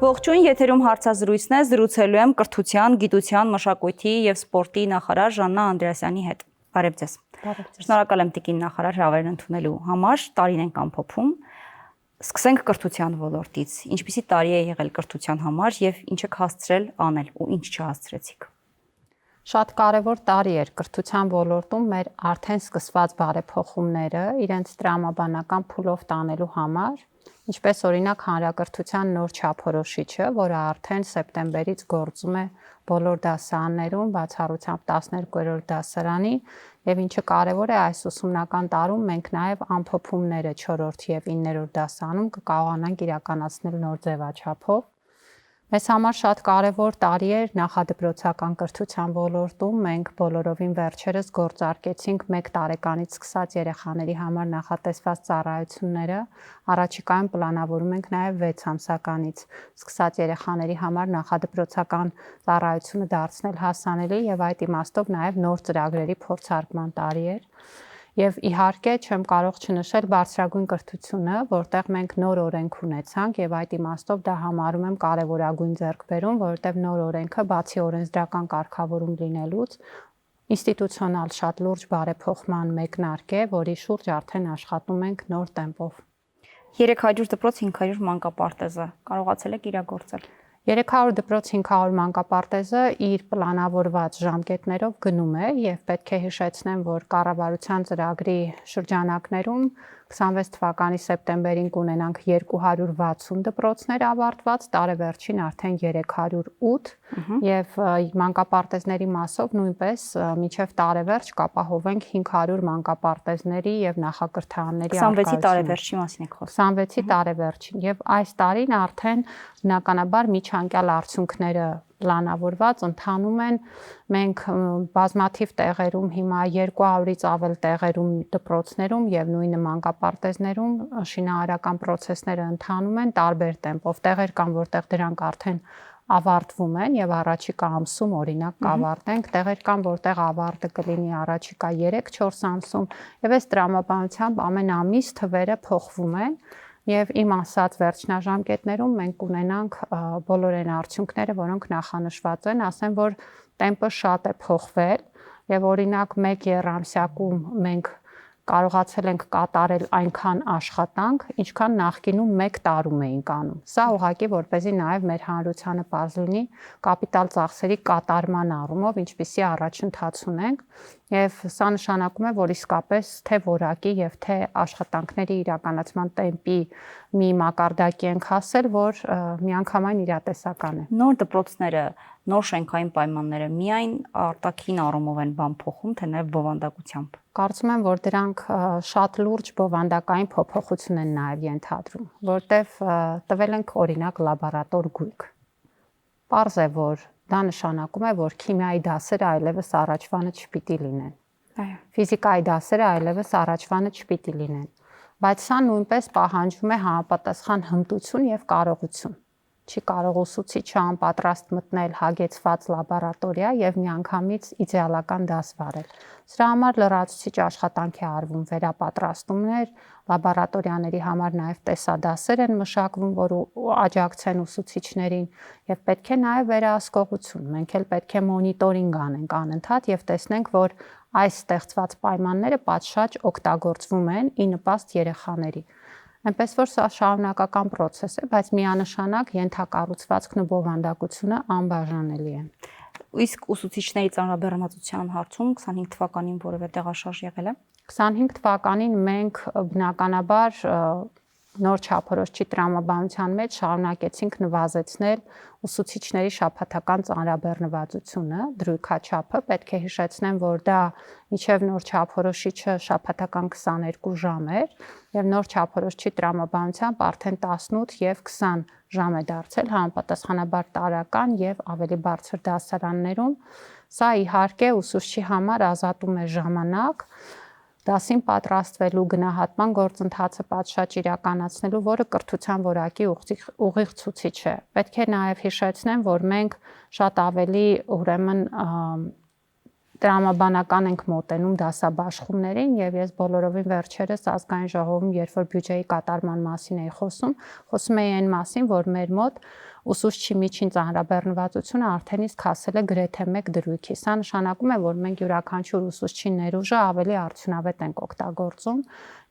Ողջույն, եթերում հարցազրույցն է, զրուցելու եմ կրթության, գիտության, մշակույթի և սպորտի նախարար Ժաննա Անդրեասյանի հետ։ Բարև ձեզ։ Շնորհակալ եմ տիկին նախարար հրավերն ընդունելու համար, տարին ենք ամփոփում։ Սկսենք կրթության ոլորտից։ Ինչպիսի տարի է եղել կրթության համար եւ ինչ եք հասցրել անել ու ինչ չհասցրեցիք։ Շատ կարևոր տարի էր կրթության ոլորտում մեր արդեն սկսված բարեփոխումները իրենց տրամաբանական փուլով տանելու համար, ինչպես օրինակ հանրակրթության նոր չափորոշիչը, որը արդեն սեպտեմբերից գործում է բոլոր դասարաններում, բացառությամբ 12-րդ դասարանի, եւ ինչը կարևոր է այս ուսումնական տարում մենք նաեւ ամփոփումները 4-րդ եւ 9-րդ դասարանում կկարողանանք իրականացնել նոր ձևաչափով։ Մեզ համար շատ կարևոր տարի էր նախադպրոցական կրթության ոլորտում, մենք բոլորովին վերջերս գործարկեցինք 1 տարեկանից սկսած երեխաների համար նախատեսված ծառայությունները, առաջիկայում պլանավորում ենք նաև 6 ամսականից սկսած երեխաների համար նախադպրոցական ծառայությունը դարձնել հասանելի եւ այդ իմաստով նաև նոր ծրագրերի փորձարկման տարի էր։ Եվ իհարկե չեմ կարող չնշել բարձրագույն կրթությունը, որտեղ մենք նոր օրենք ունեցանք եւ այդ իմաստով դա համարում եմ կարեւորագույն ձեռքբերում, որովհետեւ նոր օրենքը բացի օրենսդրական կարգավորում լինելուց ինստիտուցիոնալ շատ լուրջ բարեփոխման մեկնարկ է, որի շուրջ արդեն աշխատում ենք նոր տեմպով։ 300 դպրոց 500 մանկապարտեզը կարողացել եք իրագործել։ 300 դպրոց 500 մանկապարտեզը իր պլանավորված ժամկետներով գնում է եւ պետք է հիշեցնեմ, որ կառավարության ծրագրի շրջանակներում 26 թվականի սեպտեմբերին կունենանք 260 դպրոցներ ավարտված, տարեվերջին արդեն 308 եւ մանկապարտեզների մասով նույնպես մինչեւ տարեվերջ կապահովենք 500 մանկապարտեզների եւ նախակրթարանների 26-ի տարեվերջի մասին եք խոսում։ 26-ի տարեվերջին եւ այս տարին արդեն բնականաբար միջանկյալ արդյունքները պլանավորված ընթանում են, մենք բազմաթիվ տեղերում հիմա 200-ից ավել տեղերում դպրոցներում եւ նույնը մանկապարտեզներում շինարարական process-ները ընթանում են տարբեր տեմպով, տեղեր կան, որտեղ դրանք արդեն ավարտվում են եւ առաջիկա ամսում օրինակ կավարտենք, տեղեր կան, որտեղ ավարտը կլինի առաջիկա 3-4 ամսում եւ այս տրամաբանությամբ ամեն ամիս թվերը փոխվում են եւ իմ ասած վերջնաժամկետներում մենք ունենանք բոլոր այն արդյունքները, որոնք նախանշված են, ասեմ, որ տեմպը շատ է փոխվել եւ օրինակ 1 եռամսյակում մենք կարողացել ենք կատարել այնքան աշխատանք, ինչքան նախկինում 1 տարում էինք անում։ Սա ուղղակի որպեսզի նաև մեր հանրությանը պարզ լինի կապիտալ ծախսերի կատարման առումով, ինչպիսի առաջընթաց ունենք, եւ սա նշանակում է, որ իսկապես թե որակի եւ թե աշխատանքների իրականացման տեմպի մի մակարդակի ենք հասել, որ միանգամայն իրատեսական է։ Նոր դպրոցները, նոր շենքային պայմանները միայն արտաքին առումով են բան փոխում, թե նաև բովանդակությամբ։ Կարծում եմ, որ դրանք շատ լուրջ բովանդակային փոփոխություն են նաև ենթադրում, որտեվ տվել ենք օրինակ լաբորատոր գույք։ Պարզ է, որ դա նշանակում է, որ քիմիայի դասերը այլևս առաջվանը չպիտի լինեն։ Այո։ Ֆիզիկայի դասերը այլևս առաջվանը չպիտի լինեն, բայց սա նույնպես պահանջում է համապատասխան հմտություն եւ կարողություն։ Չի կարող ուսուցիչը անպատրաստ մտնել հագեցված լաբորատորիա եւ միանգամից իդեալական դաս վարել։ Սրա համար լրացուցիչ աշխատանք է արվում, վերապատրաստումներ, լաբորատորիաների համար նաեւ տեսադասեր են մշակվում, որ աջակցեն ուսուցիչներին եւ պետք է նաեւ վերահսկողություն։ Մենք էլ պետք է մոնիտորինգ անենք անընդհատ եւ տեսնենք, որ այս ստեղծված պայմանները պատշաճ օգտագործվում են ի նպաստ երեխաների։ Այնպես որ սա շարունակական process է, բայց միանշանակ ենթակառուցվածքն ու բովանդակությունը անբաժանելի է։ Իսկ ուսուցիչների ծանրաբեռնվածության հարցում 25 թվականին որևէ տեղաշարժ եղել է։ 25 թվականին մենք բնականաբար նոր չափորոշիչի տրամաբանության մեջ շարունակեցինք նվազեցնել ուսուցիչների շաբաթական ծանրաբեռնվածությունը, դրույքաչափը, պետք է հիշեցնեմ, որ դա մինչև նոր չափորոշիչը շաբաթական 22 ժամ էր եւ նոր չափորոշիչի տրամաբանությամբ արդեն 18 եւ 20 ժամ է դարձել համապատասխանաբար տարական եւ ավելի բարձր դասարաններում։ Սա իհարկե ուսուցչի համար ազատում է ժամանակ դասին պատրաստվելու գնահատման գործընթացը պատշաճ իրականացնելու, որը կրթության որակի ուղիղ ցուցիչ է։ Պետք է նաև հիշեցնեմ, որ մենք շատ ավելի ուրեմն տրամաբանական ենք մոտենում դասաբաշխումներին եւ ես բոլորովին վերջերս ազգային ժողովում, երբ որ բյուջեի կատարման մասին էի խոսում էի այն մասին, որ մեր մոտ ուսուցչի միջին ծանրաբեռնվածությունը արդեն իսկ հասել է գրեթե 1 դրույքի։ Սա նշանակում է, որ մենք յուրաքանչյուր ուսուցչի ներուժը ավելի արդյունավետ ենք օգտագործում,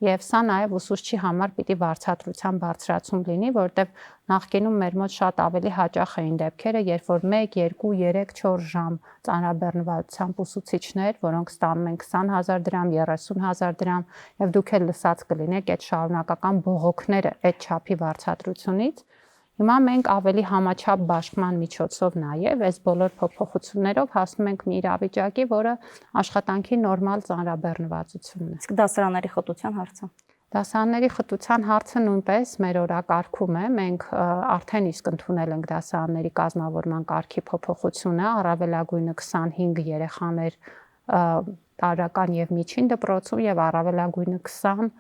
եւ սա նաեւ ուսուցչի համար պիտի բարձրացում լինի, որտեղ նախկինում մեր մոտ շատ ավելի հաճախ էին դեպքերը, երբ որ 1, 2, 3, 4 ժամ ծանրաբեռնվածությամբ ուսուցիչներ, որոնք ստանում են 20,000 դրամ, 30,000 դրամ, եւ դուք էլ լսած կլինեք այդ շարունակական բողոքները այդ չափի բարձրացությունից։ Հիմա մենք ավելի համաչափ բաշխման միջոցով նաև այս բոլոր փոփոխություններով հասնում ենք մի իրավիճակի, որը աշխատանքի նորմալ ծանրաբեռնվածությունն է։ Իսկ դասարանների խտության հարցը։ Դասարանների խտության հարցը նույնպես մեր օրակարգում է։ Մենք արդեն իսկ ընդունել ենք դասարանների կազմավորման կարգի փոփոխությունը, առավելագույնը 25 երեխաներ տարրական եւ միջին դպրոցում եւ առավելագույնը 20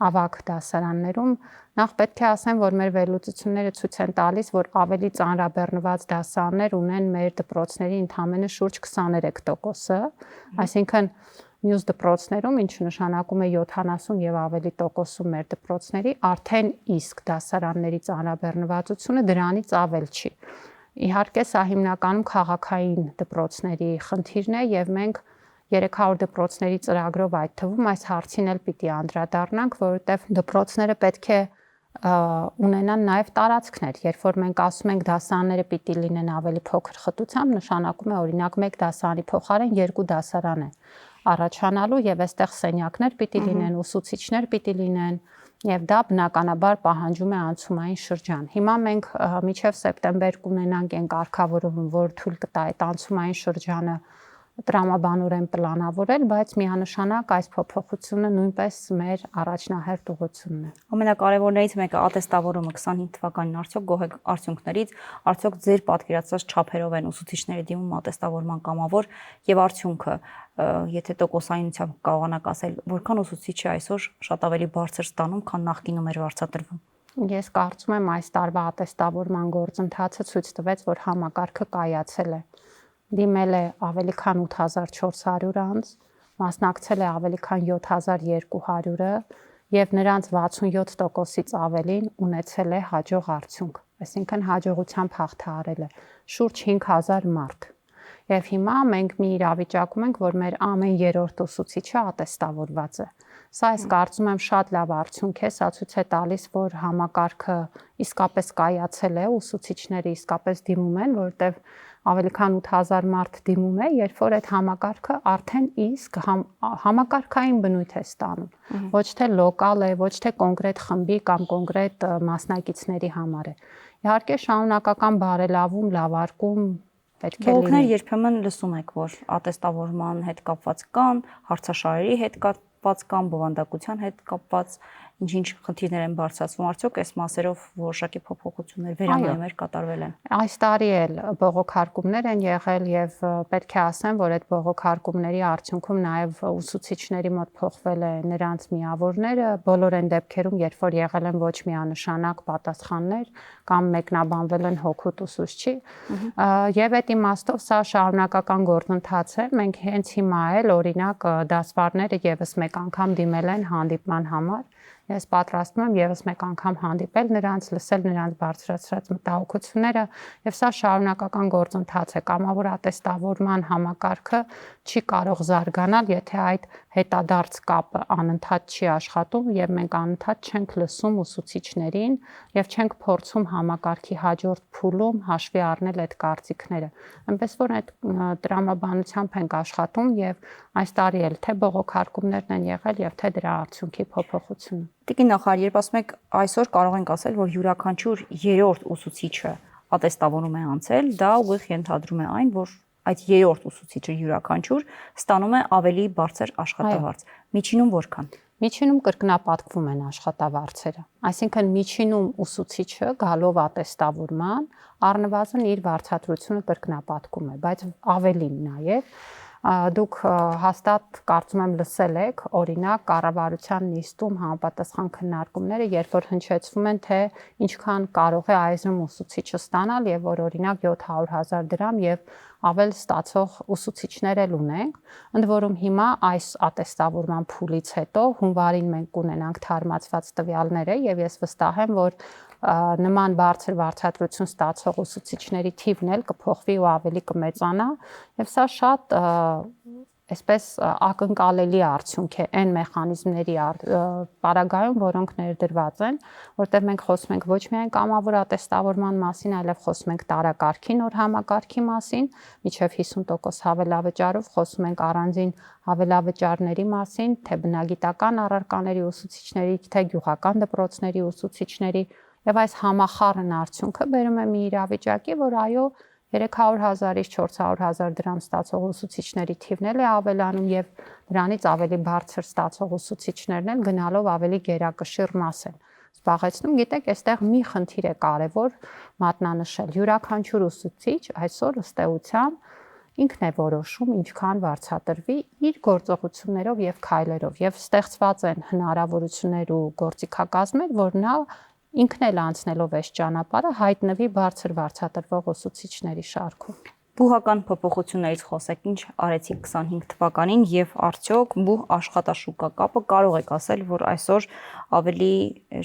ավագ դասարաններում։ Նախ պետք է ասեմ, որ մեր վերլուծությունները ցույց են տալիս, որ ավելի ծանրաբեռնված դասարաններ ունեն մեր դպրոցների ընդամենը շուրջ 23%, այսինքն մյուս դպրոցներում, ինչը նշանակում է 70 եւ ավելի տոկոսում մեր դպրոցների, արդեն իսկ դասարանների ծանրաբեռնվածությունը դրանից ավել չի։ Իհարկե, սա հիմնականում քաղաքային դպրոցների խնդիրն է եւ մենք 300 դպրոցների ծրագրով այդ թվում այս հարցին էլ պիտի անդրադառնանք, որովհետեւ դպրոցները պետք է ունենան նաև տարածքներ, երբ որ մենք ասում ենք դասարանները պիտի լինեն ավելի փոքր խտությամբ, նշանակում է օրինակ 1 դասարանի փոխարեն 2 դասարան է առաջանալու եւ այստեղ սենյակներ պիտի լինեն, ուսուցիչներ պիտի լինեն եւ դա բնականաբար պահանջում է անցումային շրջան։ Հիմա մենք մինչեւ սեպտեմբեր կունենանք այն կարգավորումը, որ թույլ կտա այդ անցումային շրջանը տրամաբանորեն պլանավորել, բայց միանշանակ այս փոփոխությունը նույնպես մեր առաջնահերթ ուղղությունն է։ Ամենակարևորներից մեկը ատեստավորումը 25 թվականին արդյոք գոհ արդյունքներից, արդյոք ձեր պատկերացած չափերով են ուսուցիչների դիմում ատեստավորման կամավոր եւ արդյունքը, եթե տոկոսայնությամբ կարողանաք ասել, որքան ուսուցիչը այսօր շատ ավելի բարձր ստանում, քան նախկինում էր վարձատրվում։ Ես կարծում եմ այս տարվա ատեստավորման գործընթացը ցույց տվեց, որ համակարգը կայացել է։ Դիմել է ավելի քան 8400 անձ, մասնակցել է ավելի քան 7200-ը եւ նրանց 67%-ից ավելին ունեցել է հաջող արդյունք, այսինքն հաջողությամբ հաղթահարել է շուրջ 5000 մարդ։ Եվ հիմա մենք մի իրավիճակում ենք, որ մեր ամեն երրորդ ուսուցիչը ատեստավորված է։ Սա ես կարծում եմ շատ լավ արդյունք է, սա ցույց է տալիս, որ համակարգը իսկապես կայացել է, ուսուցիչները իսկապես դիմում են, որտեղ ավելի քան 8000 մարդ դիմում է, երբ որ այդ համակարգը արդեն իսկ համակարգային բնույթ է ստանում։ Ոչ թե լոկալ է, ոչ թե կոնկրետ խմբի կամ կոնկրետ մասնակիցների համար է։ Իհարկե շարունակական բարելավում, լավարկում պետք է լինի։ Բողոքներ երբեմն լսում եք, որ ատեստավորման հետ կապված կան, հարցաշարերի հետ կապված կան, բովանդակության հետ կապված ինչ խնդիրներ են բարձրացվում, արդյոք այս մասերով որոշակի փոփոխություններ վերանայումներ կատարվել են։ Այս տարի էլ բողոքարկումներ են եղել եւ պետք է ասեմ, որ այդ բողոքարկումների արդյունքում նաեւ ուսուցիչների մոտ փոխվել է նրանց միավորները, բոլոր այն դեպքերում, երբ որ եղել են ոչ միանշանակ պատասխաններ կամ մեկնաբանվել են հոգուտ ուսուցչի, եւ այդ իմաստով սա շարունակական գործընթաց է։ Մենք հենց հիմա էլ օրինակ դասվարները եւս մեկ անգամ դիմել են հանդիպման համար։ Ես պատրաստվում եմ եւս մեկ անգամ հանդիպել նրանց, լսել նրանց բարձրացրած մտահոգությունները եւ սա շարունակական գործընթաց է։ Կամավոր ատեստավորման համակարգը չի կարող զարգանալ, եթե այդ հետադարձ կապը անընդհատ չի աշխատում եւ մենք անընդհատ չենք լսում ուսուցիչներին եւ չենք փորձում համակարգի հաջորդ փուլում հաշվի առնել այդ կարծիքները։ Այնպես որ այդ տրամաբանությամբ ենք աշխատում եւ այս տարի էլ թե բողոքարկումներն են եղել եւ թե դրա արդյունքի փոփոխությունը։ Տիկին նախարար, երբ ասում եք այսօր կարող ենք ասել, որ յուրաքանչյուր երրորդ ուսուցիչը ատեստավորում է անցել, դա ուղիղ ենթադրում է այն, որ այդ երրորդ ուսուցիչը յուրաքանչյուր ստանում է ավելի բարձր աշխատավարձ։ Միջինում որքան։ Միջինում կրկնապատկվում են աշխատավարձերը։ Այսինքն միջինում ուսուցիչը գալով ատեստավորման առնվազն իր վարձատրությունը կրկնապատկում է, բայց ավելին նաև դուք հաստատ կարծում եմ լսել եք, օրինակ կառավարության նիստում համապատասխան քննարկումները, երբ որ հնչեցվում են, թե ինչքան կարող է այժմ ուսուցիչը ստանալ եւ որ օրինակ 700,000 դրամ եւ ավել ստացող ուսուցիչներ էլ ունենք, ընդ որում հիմա այս ատեստավորման փուլից հետո հունվարին մենք կունենանք թարմացված տվյալները եւ ես վստահ եմ, որ նման բարձր վարձատրություն ստացող ուսուցիչների թիվն էլ կփոխվի ու ավելի կմեծանա, եւ սա շատ այսպես ակնկալելի արդյունք է այն մեխանիզմների պարագայում, որոնք ներդրված են, որտեղ մենք խոսում ենք ոչ միայն կամավոր ատեստավորման մասին, այլև խոսում ենք տարակարգի նոր համակարգի մասին, մինչև 50% հավելավճարով խոսում ենք առանձին հավելավճարների մասին, թե բնագիտական առարկաների ուսուցիչների, թե գյուղական դպրոցների ուսուցիչների, եւ այս համախառն արդյունքը բերում է մի իրավիճակի, որ այո 300,000-ից 400,000 դրամ ստացող ուսուցիչների թիվն էլ է ավելանում եւ դրանից ավելի բարձր ստացող ուսուցիչներն էլ գնալով ավելի գերակշիռ մաս են զբաղեցնում։ Գիտեք, այստեղ մի խնդիր է կարևոր մատնանշել։ Յուրաքանչյուր ուսուցիչ այսօր ըստ էության ինքն է որոշում ինչքան վարձատրվի իր գործողություններով եւ քայլերով եւ ստեղծված են հնարավորություններ ու գործիքակազմեր, որ նա ինքն էլ անցնելով այս ճանապարհը հայտնվի բարձր վարձատրվող ուսուցիչների շարքում։ Բուհական փոփոխություններից խոսեք, ինչ արեցիք 25 թվականին եւ արդյոք բուհ աշխատաշուկա կապը կարող եք ասել, որ այսօր ավելի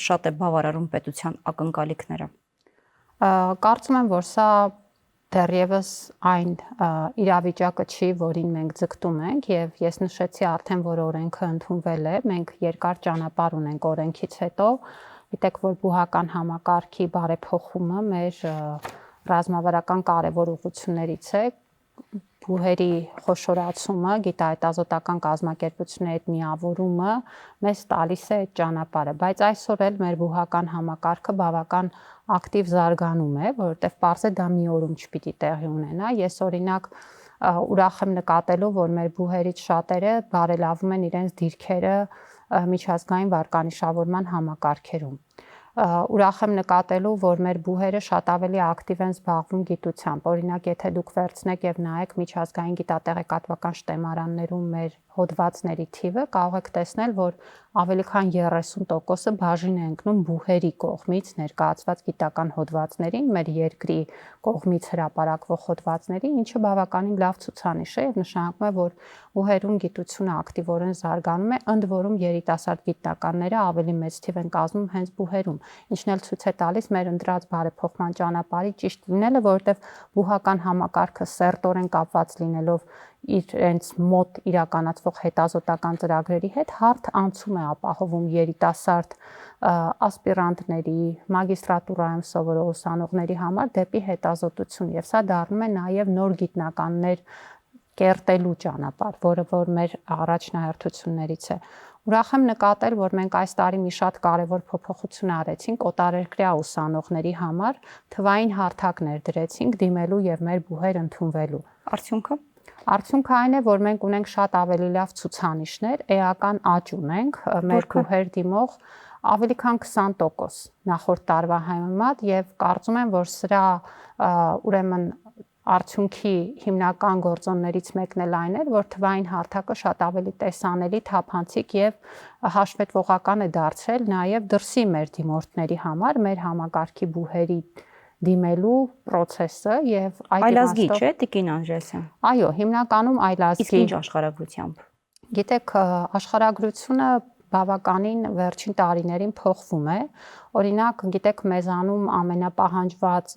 շատ է բավարարում պետության ակնկալիքները։ Կարծում եմ, որ սա դեռևս այն իրավիճակը չի, որին մենք ձգտում ենք եւ ես նշեցի արդեն, որ օրենքը ընդունվել է, մենք երկար ճանապարհ ունենք օրենքից հետո։ Գիտեք, որ բուհական համակարգի բարեփոխումը մեր ռազմավարական կարևոր ուղղություններից է, բուհերի խոշորացումը, գիտահետազոտական կազմակերպությունների հետ միավորումը մեզ տալիս է այդ ճանապարհը, բայց այսօր էլ մեր բուհական համակարգը բավական ակտիվ զարգանում է, որովհետև պարզ է դա մի օրում չպիտի տեղի ունենա։ Ես օրինակ ուրախ եմ նկատելով, որ մեր բուհերից շատերը բարելավում են իրենց դիրքերը միջազգային վարկանիշավորման համակարգերում։ Ուրախ եմ նկատելու, որ մեր բուհերը շատ ավելի ակտիվ են զբաղվում գիտությամբ։ Օրինակ, եթե դուք վերցնեք եւ նայեք միջազգային գիտատեղեկատվական շտեմարաններում մեր հոդվածների թիվը, կարող եք տեսնել, որ ավելի քան 30%-ը բաժին է ընկնում բուհերի կողմից ներկայացված գիտական հոդվածներին, մեր երկրի կողմից հրապարակվող հոդվածների, ինչը բավականին լավ ցուցանիշ է եւ նշանակում է, որ բուհերում գիտությունը ակտիվորեն զարգանում է, ընդ որում երիտասարդ գիտնականները ավելի մեծ թիվ են կազմում հենց բուհերում, ինչն էլ ցույց է տալիս մեր ընտրած բարեփոխման ճանապարհի ճիշտ լինելը, որովհետեւ բուհական համակարգը սերտորեն կապված լինելով իրենց մոտ իրականացվող հետազոտական ծրագրերի հետ հարթ անցում է ապահովում երիտասարդ ասպիրանտների, մագիստրատուրայում սովորող ուսանողների համար դեպի հետազոտություն եւ սա դառնում է նաեւ նոր գիտնականներ կերտելու ճանապարհ, որը որ մեր առաջնահերթություններից է։ Ուրախ եմ նկատել, որ մենք այս տարի մի շատ կարևոր փոփոխություն արեցինք օտարերկրյա ուսանողների համար, թվային հարթակ ներդրեցինք դիմելու եւ մեր բուհեր ընդունվելու։ Արդյունքը Արդյունքը այն է, որ մենք ունենք շատ ավելի լավ ցուցանիշներ, էական աճ ունենք, մեր բուհեր դիմող ավելի քան 20% նախորդ տարվա համեմատ եւ կարծում եմ, որ սրա ուրեմն արդյունքի հիմնական գործոններից մեկն էլ այն էր, որ թվային հարթակը շատ ավելի տեսանելի, թափանցիկ եւ հաշվետվողական է դարձել նաեւ դրսի մեր դիմորդների համար, մեր համակարգի բուհերի դիմելու process-ը եւ այլազգի չէ Տիկին Անդրեասյան։ Այո, հիմնականում այլազգի։ Իսկ ինչ աշխարհագրությամբ։ Գիտեք, աշխարհագրությունը բավականին վերջին տարիներին փոխվում է։ Օրինակ, գիտեք, մեզանում ամենապահանջված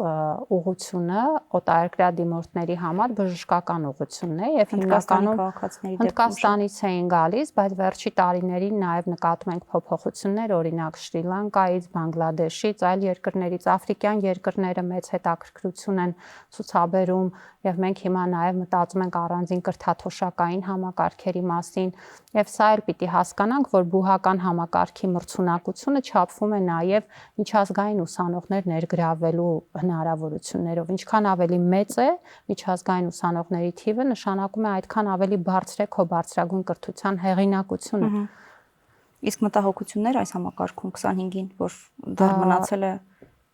ուղղությունը օտարերկրյա դիմորդների համար բժշկական ուղղությունն է եւ հիմնականում Հնդկաստանից էին գալիս, բայց վերջի տարիներին նաեւ նկատում ենք փոփոխություններ, օրինակ Շրի Լանկայից, Բանգլադեշից, այլ երկրներից, աֆրիկյան երկրները մեծ հետաքրքրություն են ցուցաբերում եւ մենք հիմա նաեւ մտածում ենք առանձին կրթաթոշակային համակարգերի մասին եւ սա էլ պիտի հասկանանք, որ բուհական համակարգի մրցունակությունը չափվում է նաեւ միջազգային ուսանողներ ներգրավելու հնարավորություններով։ Ինչքան ավելի մեծ է միջազգային ուսանողների թիվը, նշանակում է այդքան ավելի բարձր է քո բարձրագույն կրթության հեղինակությունը։ Իսկ մտահոգություններ այս համակարգում 25-ին, որ դեռ մնացել է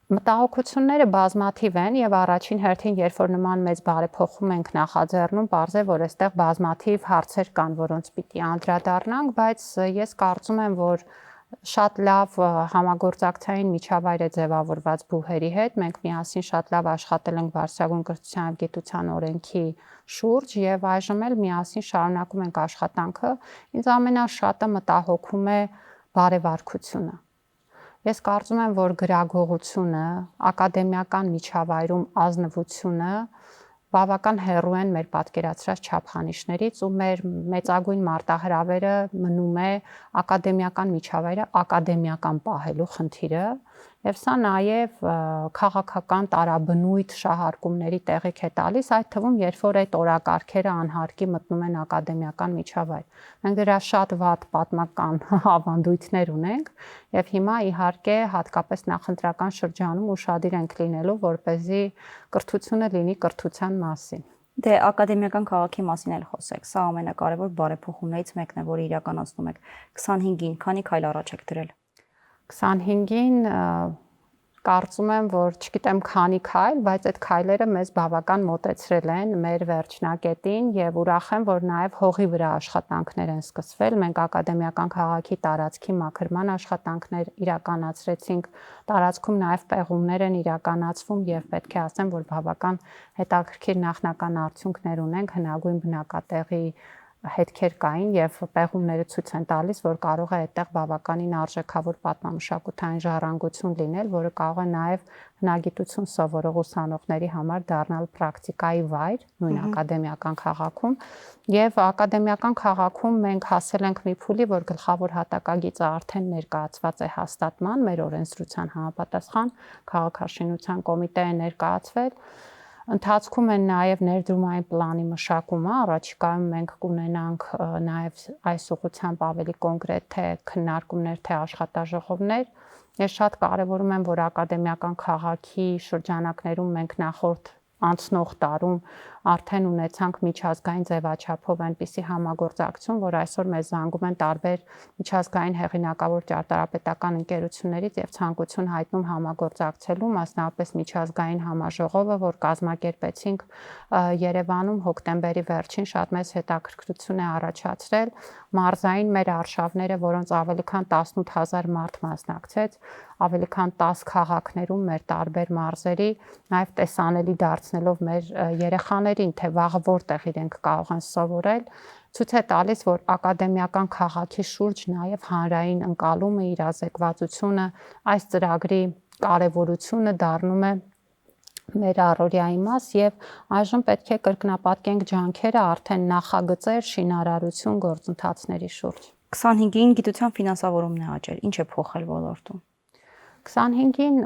Մտահոգությունները բազմաթիվ են եւ առաջին հերթին, երբ որ նման մեծ բարեփոխում ենք նախաձեռնում, պարզ է, որ այստեղ բազմաթիվ հարցեր կան, որոնց պիտի անդրադառնանք, բայց ես կարծում եմ, որ շատ լավ համագործակցային միջավայր է ձևավորված բուհերի հետ, մենք միասին շատ լավ աշխատել ենք բարձրագույն կրթության եւ գիտության օրենքի շուրջ եւ այժմ էլ միասին շարունակում ենք աշխատանքը։ Ինձ ամենաշատը մտահոգում է բարեվարկությունը։ Ես կարծում եմ, որ գրագողությունը, ակադեմիական միջավայրում ազնվությունը բավական հեռու են մեր պատկերացրած չափանիշներից ու մեր մեծագույն մարտահրավերը մնում է ակադեմիական միջավայրը ակադեմիական պահելու խնդիրը եւ սա նաեւ քաղաքական տարաբնույթ շահարկումների տեղիք է տալիս, այդ թվում երբ որ այդ օրակարգերը անհարկի մտնում են ակադեմիական միջավայր։ Մենք դրա շատ վատ պատմական ավանդույթներ ունենք եւ հիմա իհարկե հատկապես նախընտրական շրջանում ուշադիր ենք լինելու, որպեսզի կրթությունը լինի կրթության մասին։ Դե ակադեմիական քաղաքի մասին էլ խոսեք։ Սա ամենակարևոր բարեփոխումներից մեկն է, որը իրականացնում եք։ 25-ին քանի քայլ առաջ եք դրել։ 25-ին կարծում եմ, որ չգիտեմ քանի քայլ, բայց այդ քայլերը մեզ բավական մոտեցրել են մեր վերջնակետին եւ ուրախ եմ, որ նաեւ հողի վրա աշխատանքներ են սկսվել։ Մենք ակադեմիական քաղաքի տարածքի մաքրման աշխատանքներ իրականացրեցինք, տարածքում նաեւ պեղումներ են իրականացվում եւ պետք է ասեմ, որ բավական հետաքրքիր նախնական արդյունքներ ունենք հնագույն բնակատեղի հետքեր կային եւ պեղումները ցույց են տալիս, որ կարող է այդտեղ բավականին արժեքավոր պատմամշակութային ժառանգություն լինել, որը կարող է նաեւ հնագիտություն սովորող ուսանողների համար դառնալ պրակտիկայի վայր, նույն ակադեմիական քաղաքում, եւ ակադեմիական քաղաքում մենք հասել ենք մի փուլի, որ գլխավոր հատակագիծը արդեն ներկայացված է հաստատման, մեր օրենսդրության համապատասխան քաղաքաշինության կոմիտե է ներկայացվել։ Ընթացքում են նաև ներդրումային պլանի մշակումը, առաջիկայում մենք կունենանք նաև այս ուղղությամբ ավելի կոնկրետ թե քննարկումներ, թե աշխատաժողովներ։ Ես շատ կարևորում եմ, որ ակադեմիական քաղաքի շրջանակներում մենք նախորդ անցնող տարում արդեն ունեցանք միջազգային ձևաչափով այնպիսի համագործակցություն, որ այսօր մեզ զանգում են տարբեր միջազգային հեղինակավոր ճարտարապետական ընկերություններից եւ ցանկություն հայտնում համագործակցելու, մասնավորապես միջազգային համաժողովը, որ կազմակերպեցինք Երևանում հոկտեմբերի վերջին, շատ մեծ հետաքրքրություն է առաջացրել, մարզային մեր արշավները, որոնց ավելի քան 18000 մարդ մասնակցեց, ավելի քան 10 քաղաքներում մեր տարբեր մարզերի, նաև տեսանելի դարձնելով մեր երեխաներին, թե վաղը որտեղ իրենք կարող են սովորել, ցույց է տալիս, որ ակադեմիական քաղաքի շուրջ նաև հանրային ընկալումը, իրազեկվածությունը, այս ծրագրի կարևորությունը դառնում է մեր առօրյայի մաս եւ այժմ պետք է կրկնապատկենք ջանքերը արդեն նախագծեր, շինարարություն գործընթացների շուրջ։ 25-ին գիտության ֆինանսավորումն է աճել։ Ինչ է փոխել ոլորտում։ 25-ին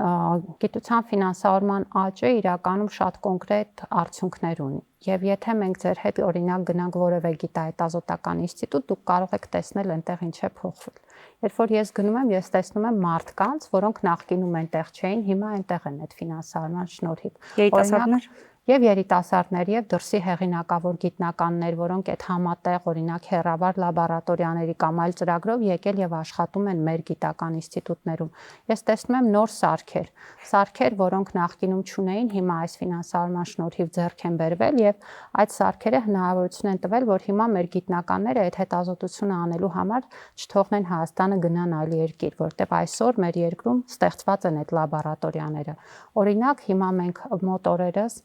գիտության ֆինանսավորման աճը իրականում շատ կոնկրետ արդյունքներ ունի։ Եվ եթե մենք ձեր հետ օրինակ գնանք որևէ գիտահետազոտական ինստիտուտ, դուք կարող եք տեսնել այնտեղ ինչ է փոխվել։ Երբ որ ես գնում եմ, ես տեսնում եմ մարդկանց, որոնք նախկինում այնտեղ չէին, հիմա այնտեղ են այդ ֆինանսավորման շնորհիվ։ Երիտասարդներ Եվ երիտասարդներ եւ դրսի հեղինակավոր գիտնականներ, որոնք այդ համատեղ օրինակ հեռավար լաբորատորիաների կամ այլ ծրագրով եկել եւ աշխատում են մեր գիտական ինստիտուտներում։ Ես տեսնում եմ նոր սարքեր, որոնք նախկինում չունեին, հիմա այս ֆինանսավորման շնորհիվ ձեռք են բերվել եւ այդ սարքերը հնարավորություն են տվել, որ հիմա մեր գիտնականները այդ հետազոտությունը անելու համար չթողնեն Հայաստանը գնան այլ երկիր, որտեղ այսօր մեր երկրում ստեղծված են այդ լաբորատորիաները։ Օրինակ հիմա մենք մոտ օրերս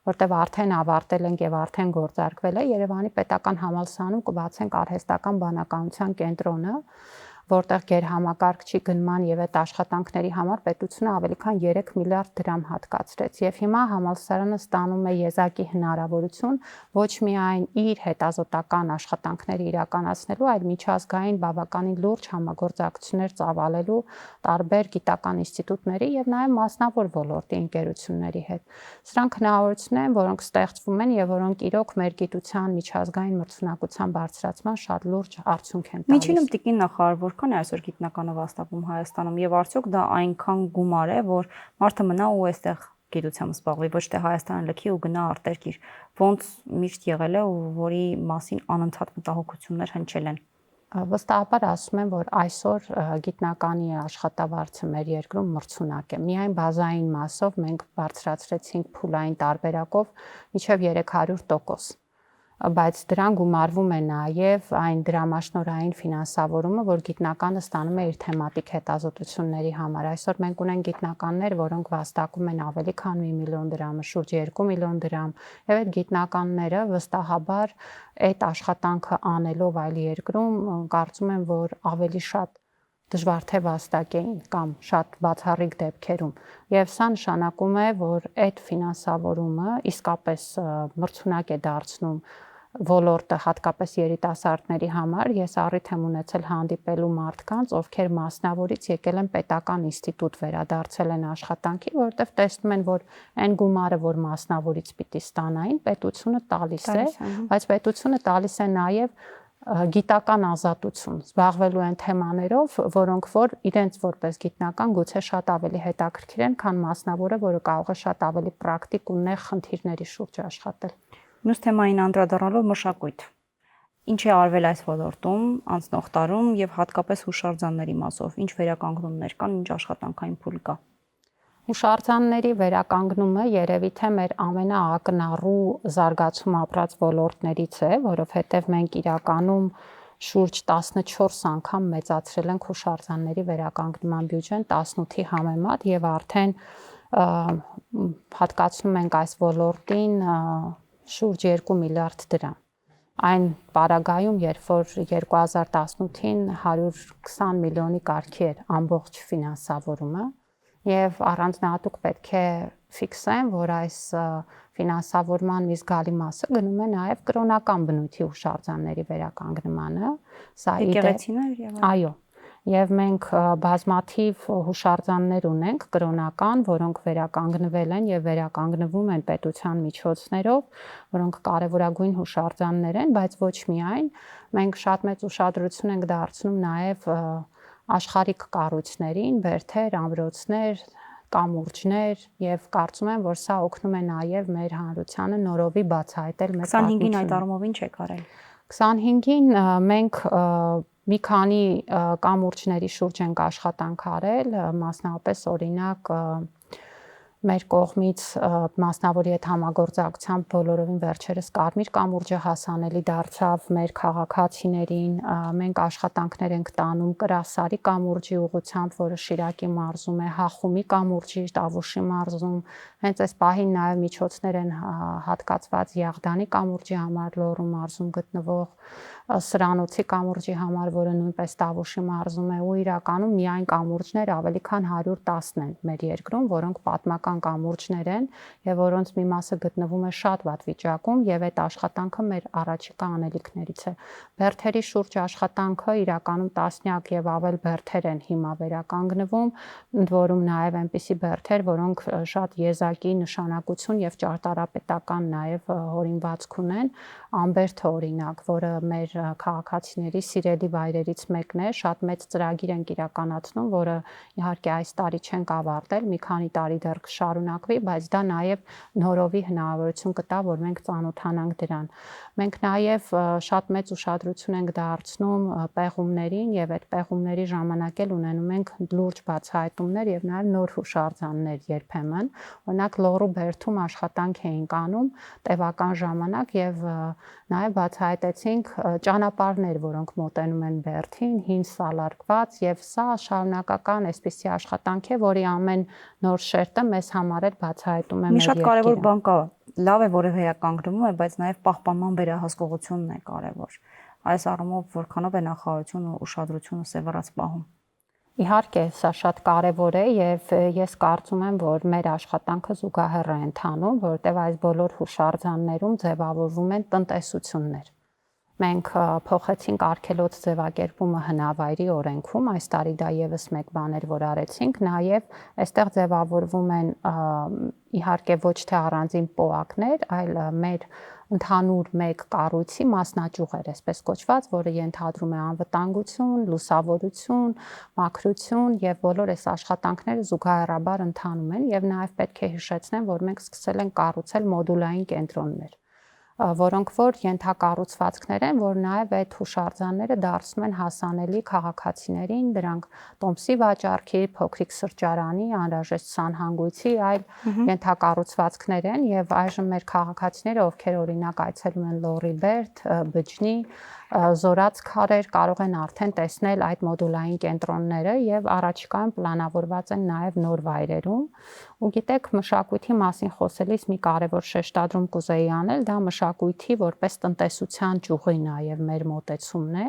որտեղ արդեն ավարտել ենք եւ արդեն գործարկվել է Երևանի պետական համալսարանում կբացենք արհեստական բանականության կենտրոնը, որտեղ գերհամակարգչի գնման եւ այդ աշխատանքների համար պետությունը ավելի քան 3 միլիարդ դրամ հատկացրեց եւ հիմա համալսարանը ստանում է եզակի հնարավորություն ոչ միայն իր հետազոտական աշխատանքները իրականացնելու, այլ միջազգային բավականին լուրջ համագործակցություններ ծավալելու տարբեր գիտական ինստիտուտների եւ նաեւ մասնավոր ոլորտի ընկերությունների հետ։ Սրանք հնարավորություններ են, որոնք ստեղծվում են եւ որոնք իրոք մեր գիտության միջազգային մրցունակության բարձրացման շատ լուրջ արդյունք են տալիս։ Միջինում տիկին նախարար որքան է այսօր գիտնականով հաստատվում Հայաստանում եւ արդյոք դա այնքան գումար է, որ մարդը մնա ու այստեղ գիտությամբ զբաղվի, ոչ թե Հայաստանը լքի ու գնա արտերկիր, ոնց միշտ եղել է ու որի մասին անընդհատ մտահոգություններ հնչել են։ Վստահաբար ասում եմ, որ այսօր գիտնականի աշխատավարձը մեր երկրում մրցունակ է։ Միայն բազային մասով մենք բարձրացրեցինք փուլային տարբերակով մինչև 300%։ Բայց դրան գումարվում է նաև այն դրամաշնորհային ֆինանսավորումը, որ գիտնականը ստանում է իր թեմատիկ հետազոտությունների համար։ Այսօր մենք ունենք գիտնականներ, որոնք վաստակում են ավելի քան 1 միլիոն դրամը, շուրջ 2 միլիոն դրամ, եւ այդ գիտնականները վստահաբար այդ աշխատանքը անելով այլ երկրում, կարծում եմ, որ ավելի շատ դժվար թե վաստակեին կամ շատ բացառիկ դեպքերում։ Եվ սա նշանակում է, որ այդ ֆինանսավորումը իսկապես մրցունակ է դարձնում ոլորտը հատկապես երիտասարդների համար։ Ես առիթ եմ ունեցել հանդիպելու մարդկանց, ովքեր մասնավորից եկել են պետական ինստիտուտ, վերադարձել են աշխատանքի, որովհետև տեսնում են, որ այն գումարը, որ մասնավորից պիտի ստանային, պետությունը տալիս է, բայց պետությունը տալիս է նաև գիտական ազատություն, զբաղվելու են թեմաներով, որոնք որ իրենց որպես գիտնական գուցե շատ ավելի հետաքրքիր են, քան մասնավորը, որը կարող է շատ ավելի պրակտիկ ու նեղ խնդիրների շուրջ աշխատել։ Մյուս թեմային անդրադառնալով մշակույթ։ Ինչ է արվել այս ոլորտում անցնող տարում եւ հատկապես հուշարձանների մասով, ինչ վերականգնումներ կան, ինչ աշխատանքային փուլ կա։ Հուշարձանների վերականգնումը երևի թե մեր ամենաակնառու զարգացում ապրած ոլորտներից է, որովհետև մենք իրականում շուրջ 14 անգամ մեծացրել ենք հուշարձանների վերականգնման բյուջեն 18-ի համեմատ եւ արդեն հատկացնում ենք այս ոլորտին շուրջ 2 միլիարդ դրամ։ Այն պարագայում, երբ որ 2018-ին 120 միլիոնի կարգի էր ամբողջ ֆինանսավորումը, եւ առանձնահատուկ պետք է ֆիքսեմ, որ այս ֆինանսավորման մի զգալի մասը գնում է նաեւ կրոնական բնույթի հուշարձանների վերականգնմանը։ Սա եկեղեցիներ եւ այո, եւ մենք բազմաթիվ հուշարձաններ ունենք կրոնական, որոնք վերականգնվել են եւ վերականգնվում են պետության միջոցներով, որոնք կարեւորագույն հուշարձաններ են, բայց ոչ միայն, մենք շատ մեծ ուշադրություն ենք դարձնում նաեւ աշխարհիկ կառույցներին, բերդեր, ամրոցներ, կամուրջներ եւ կարծում եմ, որ սա օգնում է նաեւ մեր հանրությանը նորովի բացահայտել մեր 25-ին այդ առումով ինչ եք արել։ 25-ին մենք մի քանի կամուրջների շուրջ ենք աշխատանք արել, մասնավորապես օրինակ մեր կողմից մասնավորի հետ համագործակցությամբ բոլորովին վերջերս Կարմիր կամուրջը հասանելի դարձավ մեր քաղաքացիներին, մենք աշխատանքներ ենք տանում Կրասարի կամուրջի ուղղությամբ, որը Շիրակի մարզում է, Հախումի կամուրջի, Տավուշի մարզում, հենց այս պահին նաև միջոցներ են հատկացված Եղդանի կամուրջի համար, Լոռու մարզում գտնվող Սրանոցի կամուրջի համար, որը նույնպես Տավուշի մարզում է, ու իրականում միայն կամուրջներ ավելի քան 110 են մեր երկրում, որոնք պատմական կամուրջներ են եւ որոնց մի մասը գտնվում է շատ վատ վիճակում եւ այդ աշխատանքը մեր առաջիկա անելիքներից է։ Բերդերի շուրջ աշխատանքը իրականում տասնյակ եւ ավել բերդեր են հիմա վերականգնվում, ընդ որում նաեւ այնպիսի բերդեր, որոնք շատ եզակի նշանակություն եւ ճարտարապետական նաեւ հորինվածք ունեն, Ամբերդը օրինակ, որը մեր քաղաքացիների սիրելի վայրերից մեկն է, շատ մեծ ծրագիր ենք իրականացնում, որը իհարկե այս տարի չենք ավարտել, մի քանի տարի դեռ կշարունակվի, բայց դա նաև նորովի հնարավորություն կտա, որ մենք ծանոթանանք դրան։ Մենք նաև շատ մեծ ուշադրություն ենք դարձնում պեղումներին եւ այդ պեղումների ժամանակ էլ ունենում ենք լուրջ բացահայտումներ եւ նաև նոր հուշարձաններ երբեմն։ Օրինակ Լոռու բերդում աշխատանք էինք անում տևական ժամանակ եւ նաև բացահայտեցինք ճանապարհներ, որոնք մոտենում են Բերդին, հին սալարկված եւ սա շարունակական այսպիսի աշխատանք է, որի ամեն նոր շերտը մեզ համար էլ բացահայտում է մեր երկիրը։ Մի շատ կարևոր բան կա, լավ է, որը վերականգնվում է, բայց նաև պահպանման վերահսկողությունն է կարևոր։ Այս առումով որքանով է նախարարությունը ուշադրությունը սևեռած պահում։ Իհարկե, սա շատ կարևոր է եւ ես կարծում եմ, որ մեր աշխատանքը զուգահեռ է ընթանում, որտեղ այս բոլոր հուշարձաններում ձևավորվում են տնտեսություններ։ Մենք փոխեցինք արգելոց ձևակերպումը հնավայրի օրենքում, այս տարի դա եւս մեկ բան էր, որ արեցինք, նաեւ այստեղ ձևավորվում են իհարկե ոչ թե առանձին պոակներ, այլ մեր ընդհանուր մեկ կառույցի մասնաճյուղեր, այսպես կոչված, որը ենթադրում է անվտանգություն, լուսավորություն, մաքրություն եւ բոլոր այս աշխատանքները զուգահեռաբար ընթանում են եւ նաեւ պետք է հիշեցնեմ, որ մենք սկսել ենք կառուցել մոդուլային կենտրոններ, որոնք որ ենթակառուցվածքներ են, որ նաև այդ հուշարձանները դարձնում են հասանելի քաղաքացիներին, դրանք տոմսի վաճառքի, փոքրիկ սրճարանի, անհրաժեշտ սանհանգույցի այլ ենթակառուցվածքներ են եւ այժմ մեր քաղաքացիները, ովքեր օրինակ այցելում են Լոռի բերդ, Բջնի, Զորաց քարեր, կարող են արդեն տեսնել այդ մոդուլային կենտրոնները եւ առաջիկայում պլանավորված են նաեւ նոր վայրերում։ Ու գիտեք, մշակույթի մասին խոսելիս մի կարևոր շեշտադրում կուզեի անել, դա մշակույթի որպես տնտեսության ճյուղի նաև մեր մոտեցումն է։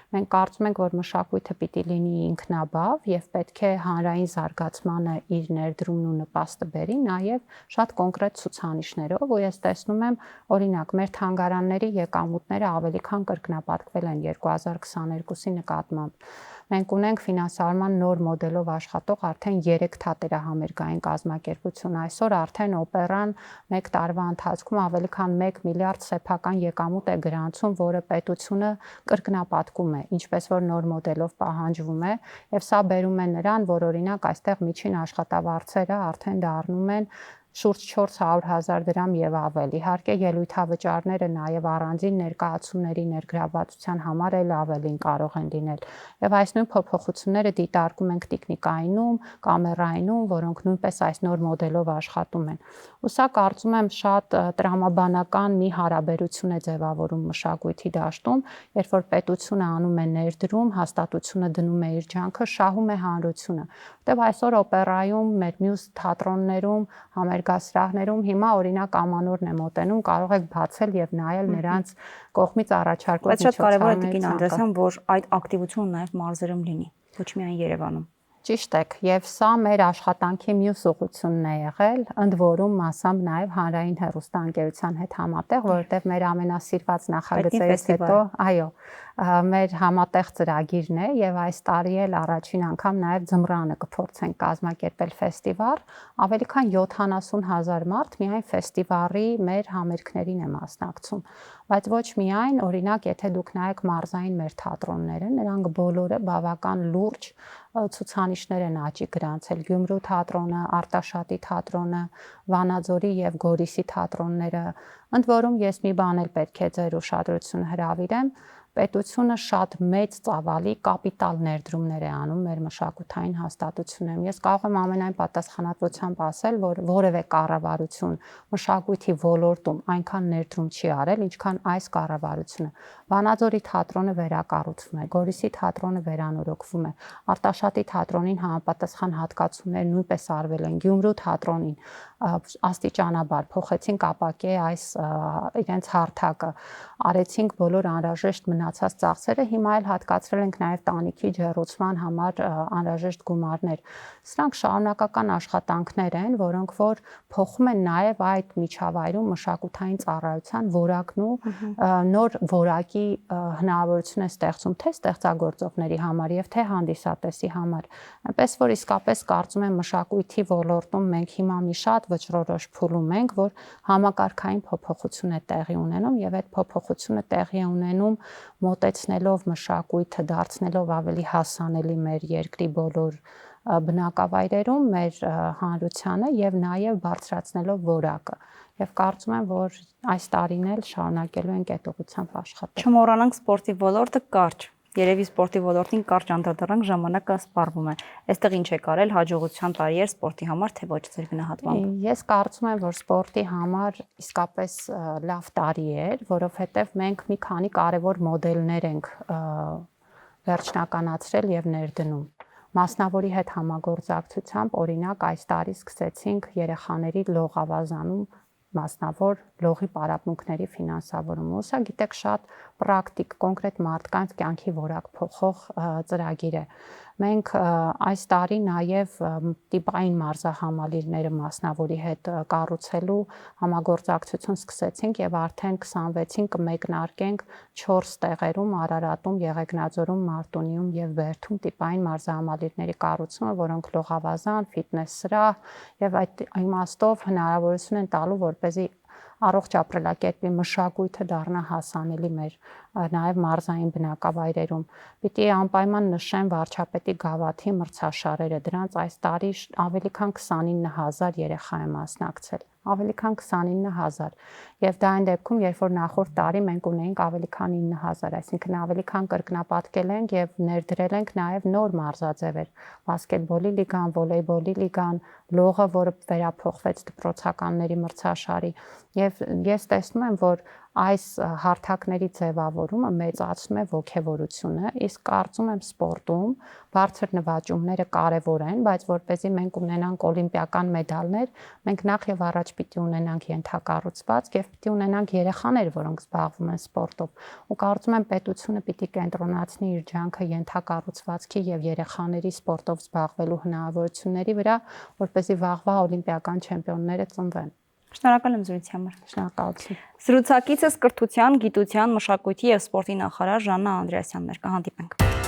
Մենք կարծում ենք, որ մշակույթը պիտի լինի ինքնաբավ եւ պետք է հանրային զարգացմանը իր ներդրումն ու նպաստը բերի, նաեւ շատ կոնկրետ ցուցանիշներով, ու ես տեսնում եմ, օրինակ, մեր թանգարանների եկամուտները ավելի քան կրկնապատկվել են 2022-ի նկատմամբ։ Մենք ունենք ֆինանսավորման նոր մոդելով աշխատող արդեն 3 թատերահամերգային կազմակերպություն։ Այսօր արդեն օպերան 1 տարվա ընթացքում ավելի քան 1 միլիարդ սեփական եկամուտ է գրանցում, որը պետությունը կրկնապատկում է, ինչպես որ նոր մոդելով պահանջվում է, եւ սա բերում է նրան, որ օրինակ այստեղ միջին աշխատավարձերը արդեն դառնում են շուրջ 400,000 դրամ եւ ավել։ Իհարկե ելույթավճարները նաեւ առանձին ներկայացումների ներգրավվածության համար էլ ավելին կարող են լինել։ Եվ այս նույն փոփոխությունները դիտարկում ենք տեխնիկայինում, կամերայինում, որոնք նույնպես այս նոր մոդելով աշխատում են։ Ու սա կարծում եմ շատ տրամաբանական մի հարաբերություն է ձևավորում մշակույթի դաշտում, երբ որ պետությունը անում է ներդրում, հաստատությունը դնում է իր ջանքը, շահում է հանրությունը։ Որտեւ այսօր օպերայում, մեր մյուս թատրոններում, համերգասրահներում հիմա օրինակ ամանորն է մոտենում, կարող եք բացել եւ նայել նրանց կողմից առաջարկված միջոցառումները։ Բայց շատ կարևոր է Տիկին Անդրեասյան, որ այդ ակտիվությունը նաեւ մարզերում լինի, ոչ միայն Երևանում։ Ճիշտ եք, եւ սա մեր աշխատանքի մյուս ուղղությունն է եղել, ընդ որում մասամբ նաեւ հանրային հեռուստաընկերության հետ համատեղ, որովհետեւ մեր ամենասիրված նախագծերից հետո, այո, մեր համատեղ ծրագիրն է եւ այս տարի էլ առաջին անգամ նաեւ ձմռանը կփորձենք կազմակերպել ֆեստիվալ, ավելի քան 70,000 մարդ միայն ֆեստիվալի մեր համերգներին է մասնակցում, բայց ոչ միայն, օրինակ, եթե դուք նայեք մարզային մեր թատրոնները, նրանք բոլորը բավական լուրջ ցուցանիշներ են աճի գրանցել Գյումրու թատրոնը, Արտաշատի թատրոնը, Վանաձորի եւ Գորիսի թատրոնները, ընդ որում ես մի բան էլ պետք է ձեր ուշադրությունը հրավիրեմ, պետությունը շատ մեծ ծավալի կապիտալ ներդրումներ է անում մեր մշակութային հաստատություններում։ Ես կարող եմ ամենայն պատասխանատվությամբ ասել, որ որևէ կառավարություն մշակույթի ոլորտում այնքան ներդրում չի արել, ինչքան այս կառավարությունը։ Վանաձորի թատրոնը վերակառուցվում է, Գորիսի թատրոնը վերանորոգվում է, Արտաշատի թատրոնին համապատասխան հատկացումներ նույնպես արվել են, Գյումրու թատրոնին աստիճանաբար փոխեցինք ապակե այս իրենց հարթակը, արեցինք բոլոր անհրաժեշտ մնացած ծախսերը, հիմա էլ հատկացրել ենք նաև տանիքի ջեռուցման համար անհրաժեշտ գումարներ։ Սրանք շարունակական աշխատանքներ են, որոնք որ փոխում են նաև այդ միջավայրում մշակութային ծառայության որակն ու նոր որակի հնարավորություն է ստեղծում թե ստեղծագործողների համար եւ թե հանդիսատեսի համար։ Այնպես որ իսկապես կարծում եմ մշակույթի ոլորտում մենք հիմա մի շատ վճռորոշ փուլում ենք, որ համակարգային փոփոխություն է տեղի ունենում եւ այդ փոփոխությունը տեղի է ունենում մոտեցնելով մշակույթը, դարձնելով ավելի հասանելի մեր երկրի բոլոր բնակավայրերում մեր հանրությանը եւ նաեւ բարձրացնելով որակը։ Եվ կարծում եմ, որ այս տարին էլ շարունակելու ենք այդ ուղղությամբ աշխատել։ Չմոռանանք սպորտի ոլորտը կարճ։ Երևի սպորտի ոլորտին կարճ անդրադառնանք, ժամանակը սպառվում է։ Այստեղ ինչ է կարել հաջողության տարի էր սպորտի համար, թե ոչ ձեր գնահատմամբ։ Ես կարծում եմ, որ սպորտի համար իսկապես լավ տարի էր, որովհետև մենք մի քանի կարևոր մոդելներ ենք վերջնականացրել եւ ներդնում։ Մասնավորի հետ համագործակցությամբ, օրինակ, այս տարի սկսեցինք երեխաների լողավազանում մասնավոր լողի պարապմունքների ֆինանսավորումը։ Սա գիտեք շատ պրակտիկ, կոնկրետ մարդկանց կյանքի որակ փոխող ծրագիր է։ Մենք այս տարի նաև տիպային մարզահամալիրները մասնավորի հետ կառուցելու համագործակցություն սկսեցինք եւ արդեն 26-ին կմեկնարկենք 4 տեղերում՝ Արարատում, Եղեգնաձորում, Մարտունիում եւ Բերդում տիպային մարզահամալիրների կառուցումը, որոնք լողավազան, ֆիթնես սրահ եւ այդ իմաստով հնարավորություն են տալու, որպեսզի առողջ ապրելակերպի մշակույթը դառնա հասանելի մեր նաև մարզային բնակավայրերում։ Պիտի անպայման նշեմ վարչապետի գավաթի մրցաշարերը, դրանց այս տարի ավելի քան 29000 երեխա է մասնակցել, ավելի քան 29000, եւ դա այն դեպքում, երբ որ նախորդ տարի մենք ունեինք ավելի քան 9000, այսինքն ավելի քան կրկնապատկել ենք եւ ներդրել ենք նաեւ նոր մարզաձևեր՝ բասկետբոլի լիգան, վոլեյբոլի լիգան, լողը, որը վերափոխվեց դպրոցականների մրցաշարի, եւ ես տեսնում եմ, որ այս հարթակների ձևավորումը մեծացնում է ոգևորությունը, իսկ կարծում եմ սպորտում բարձր նվաճումները կարևոր են, բայց որպեսզի մենք ունենանք օլիմպիական մեդալներ, մենք նախ եւ առաջ պիտի ունենանք ենթակառուցվածք եւ պիտի ունենանք երեխաներ, որոնք զբաղվում են սպորտով։ Ու կարծում եմ պետությունը պիտի կենտրոնացնի իր ջանքը ենթակառուցվածքի եւ երեխաների սպորտով զբաղվելու հնարավորությունների վրա, որպեսզի վաղվա օլիմպիական չեմպիոնները ծնվեն։ Շնորհակալ եմ զրույցի համար։ Շնորհակալություն։ Զրուցակիցս կրթության, գիտության, մշակույթի եւ սպորտի նախարար Ժաննա Անդրեասյանն էր։ Կհանդիպենք։